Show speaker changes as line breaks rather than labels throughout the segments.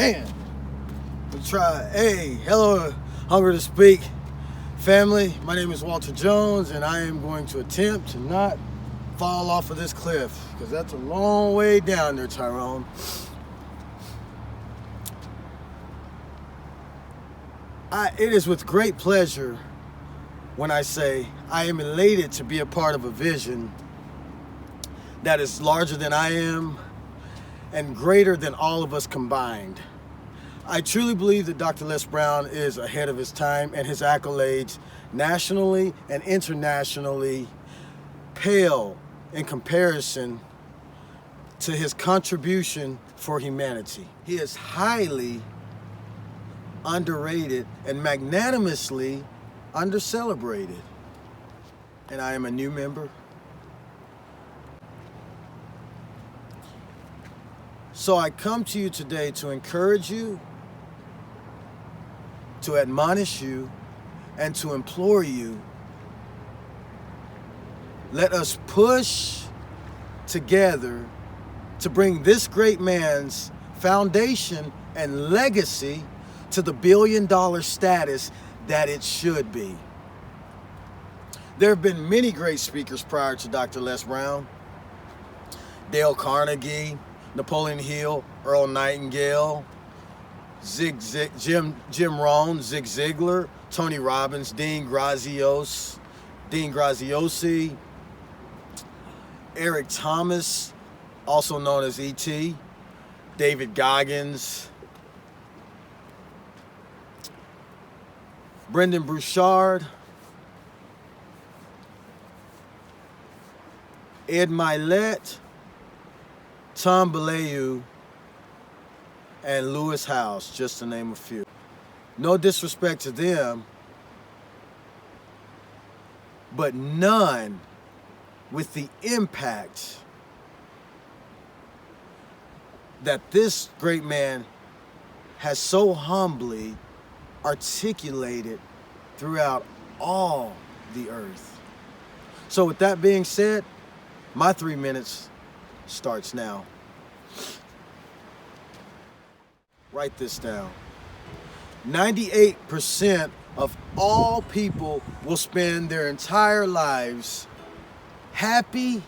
man. Let's try. Hey, hello, Hunger to Speak family. My name is Walter Jones, and I am going to attempt to not fall off of this cliff, because that's a long way down there, Tyrone. It is with great pleasure when I say I am elated to be a part of a vision that is larger than I am and greater than all of us combined. I truly believe that Dr. Les Brown is ahead of his time, and his accolades nationally and internationally pale in comparison to his contribution for humanity. He is highly underrated and magnanimously undercelebrated. And I am a new member. So I come to you today to encourage you, to admonish you, and to implore you. Let us push together to bring this great man's foundation and legacy to the billion-dollar status that it should be. There have been many great speakers prior to Dr. Les Brown. Dale Carnegie, Napoleon Hill, Earl Nightingale, Jim Rohn, Zig Ziglar, Tony Robbins, Dean Graziosi, Eric Thomas, also known as E.T., David Goggins, Brendan Bouchard, Ed Milet, Tom Bellew, and Lewis House, just to name a few. No disrespect to them, but none with the impact that this great man has so humbly articulated throughout all the earth. So with that being said, my 3 minutes starts now. Write this down. 98% of all people will spend their entire lives happy,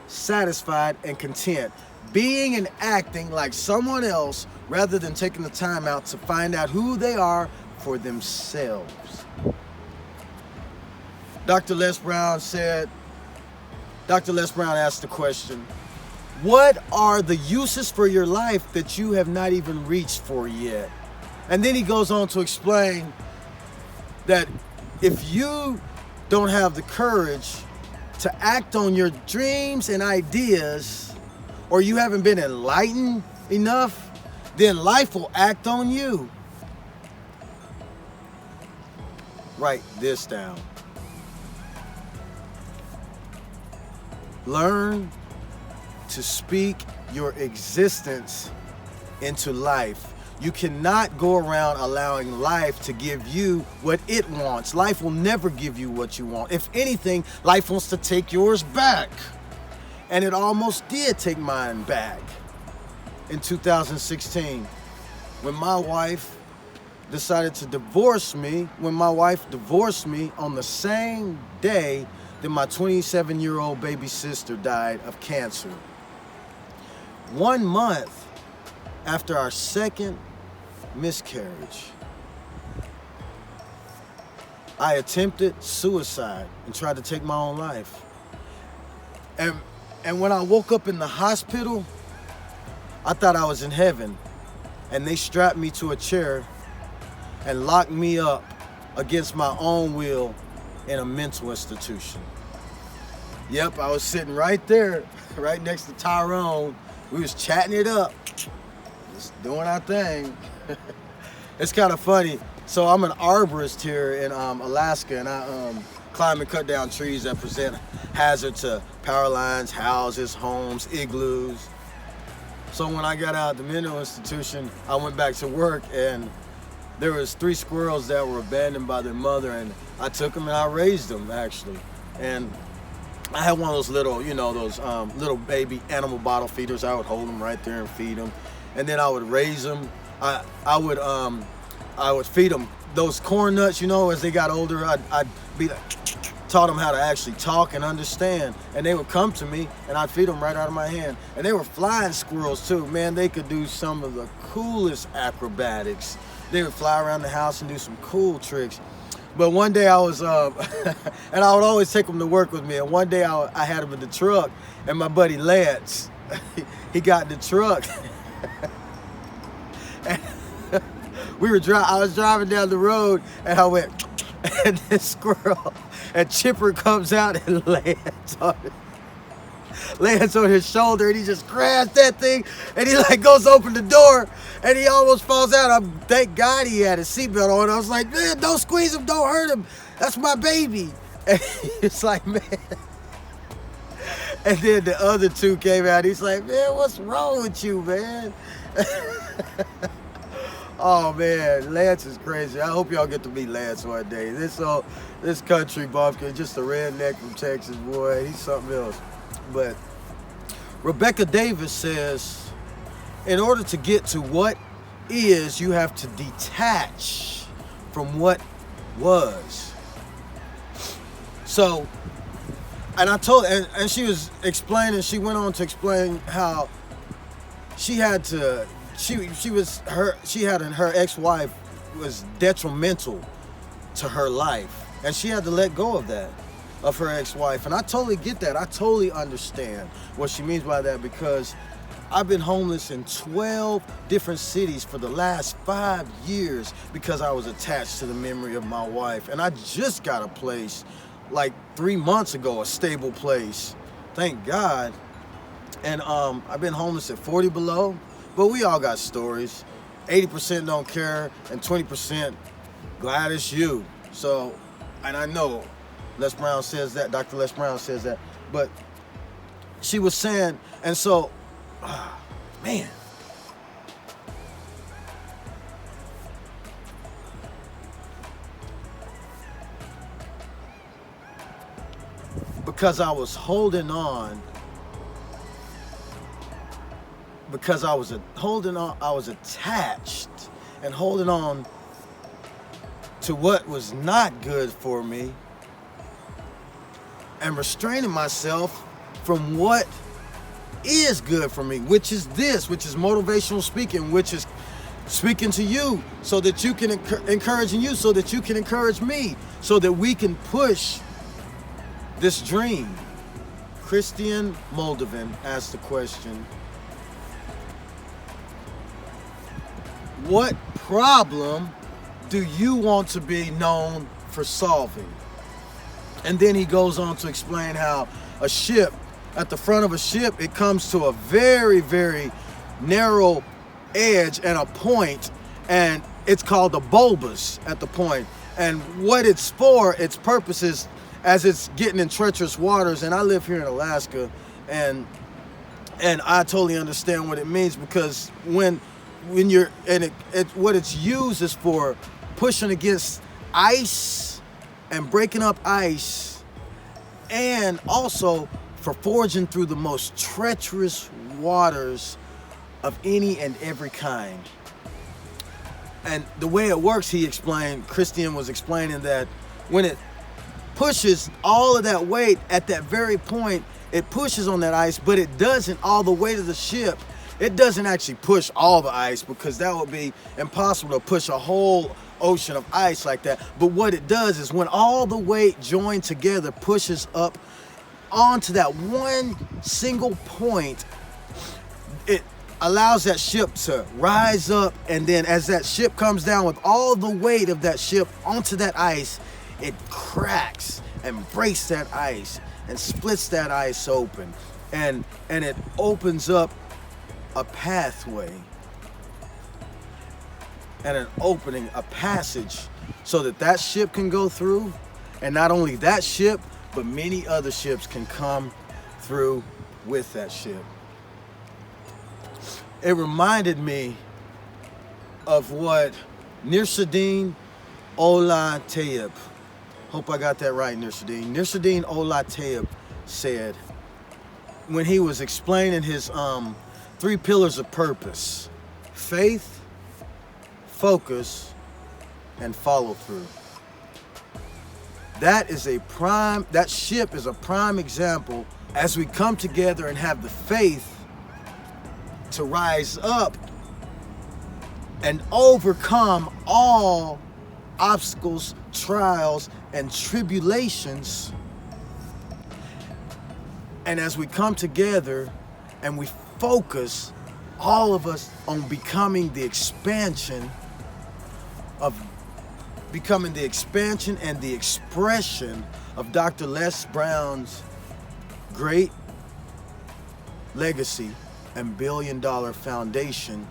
satisfied, and content, being and acting like someone else rather than taking the time out to find out who they are for themselves. Dr. Les Brown asked the question, what are the uses for your life that you have not even reached for yet? And then he goes on to explain that if you don't have the courage to act on your dreams and ideas, or you haven't been enlightened enough, then life will act on you. Write this down. Learn to speak your existence into life. You cannot go around allowing life to give you what it wants. Life will never give you what you want. If anything, life wants to take yours back. And it almost did take mine back in 2016 when my wife decided to divorce me, when my wife divorced me on the same day that my 27-year-old baby sister died of cancer. 1 month after our second miscarriage, I attempted suicide and tried to take my own life. And when I woke up in the hospital, I thought I was in heaven. And they strapped me to a chair and locked me up against my own will in a mental institution. Yep, I was sitting right there, right next to Tyrone. We was chatting it up, just doing our thing. It's kind of funny. So I'm an arborist here in Alaska, and I climb and cut down trees that present hazard to power lines, houses, homes, igloos. So when I got out of the mental institution, I went back to work, and there was 3 squirrels that were abandoned by their mother, and I took them and I raised them, actually. And I had one of those little, those little baby animal bottle feeders. I would hold them right there and feed them. and then I would raise them. I would feed them those corn nuts, as they got older. I'd be like, taught them how to actually talk and understand, and they would come to me and I'd feed them right out of my hand. And they were flying squirrels too, man. They could do some of the coolest acrobatics. They would fly around the house and do some cool tricks. But one day I was, and I would always take them to work with me. And one day I had them in the truck, and my buddy Lance, he got in the truck. And I was driving down the road, and I went, and this squirrel, and Chipper comes out and lands on his shoulder, and he just grabs that thing, and he like goes to open the door, and he almost falls out. Thank God he had his seatbelt on. I was like, man, don't squeeze him, don't hurt him. That's my baby. And it's like, man. And then the other two came out. He's like, man, what's wrong with you, man? Oh man, Lance is crazy. I hope y'all get to meet Lance one day. This country bumpkin, just a redneck from Texas, boy. He's something else. But Rebecca Davis says, in order to get to what is, you have to detach from what was. So, and I told, and she was explaining, she went on to explain how she had to, her ex-wife was detrimental to her life, and she had to let go of that, of her ex-wife. And I totally get that. I totally understand what she means by that, because I've been homeless in 12 different cities for the last 5 years because I was attached to the memory of my wife. And I just got a place like 3 months ago, a stable place, thank God. And I've been homeless at 40 Below, but we all got stories. 80% don't care, and 20% glad it's you. So, and I know Les Brown says that, Dr. Les Brown says that, but she was saying, and so, man. Because I was holding on, I was attached and holding on to what was not good for me and restraining myself from what is good for me, which is motivational speaking, which is speaking to you so that you can encouraging you so that you can encourage me, so that we can push this dream. Christian Moldovan asked the question, what problem do you want to be known for solving? And then he goes on to explain how a ship, at the front of a ship, it comes to a very, very narrow edge and a point, and it's called the bulbous at the point. And what it's for, its purpose is, as it's getting in treacherous waters, and I live here in Alaska, and I totally understand what it means, because when you're, and what it's used is for pushing against ice and breaking up ice, and also for forging through the most treacherous waters of any and every kind. And the way it works, Christian was explaining that when it pushes all of that weight at that very point, it pushes on that ice, but it doesn't all the way to the ship. It doesn't actually push all the ice, because that would be impossible to push a whole ocean of ice like that. But what it does is, when all the weight joined together pushes up onto that one single point, it allows that ship to rise up, and then as that ship comes down with all the weight of that ship onto that ice, it cracks and breaks that ice and splits that ice open, and it opens up a pathway and an opening, a passage, so that ship can go through, and not only that ship, but many other ships can come through with that ship. It reminded me of what Nurseddin Olatayeb, hope I got that right, Nurseddin Olatayeb said when he was explaining his 3 pillars of purpose. faith, focus, and follow through. That ship is a prime example as we come together and have the faith to rise up and overcome all obstacles, trials, and tribulations. And as we come together and we focus, all of us, on becoming the expansion and the expression of Dr. Les Brown's great legacy and billion-dollar foundation,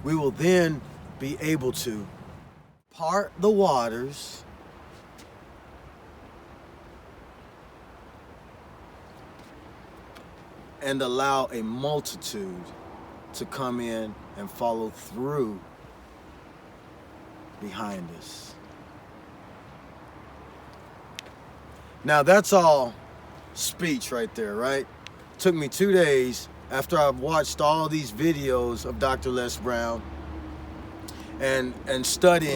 we will then be able to part the waters and allow a multitude to come in and follow through behind us. Now that's all speech right there, right? Took me 2 days after I've watched all these videos of Dr. Les Brown and studying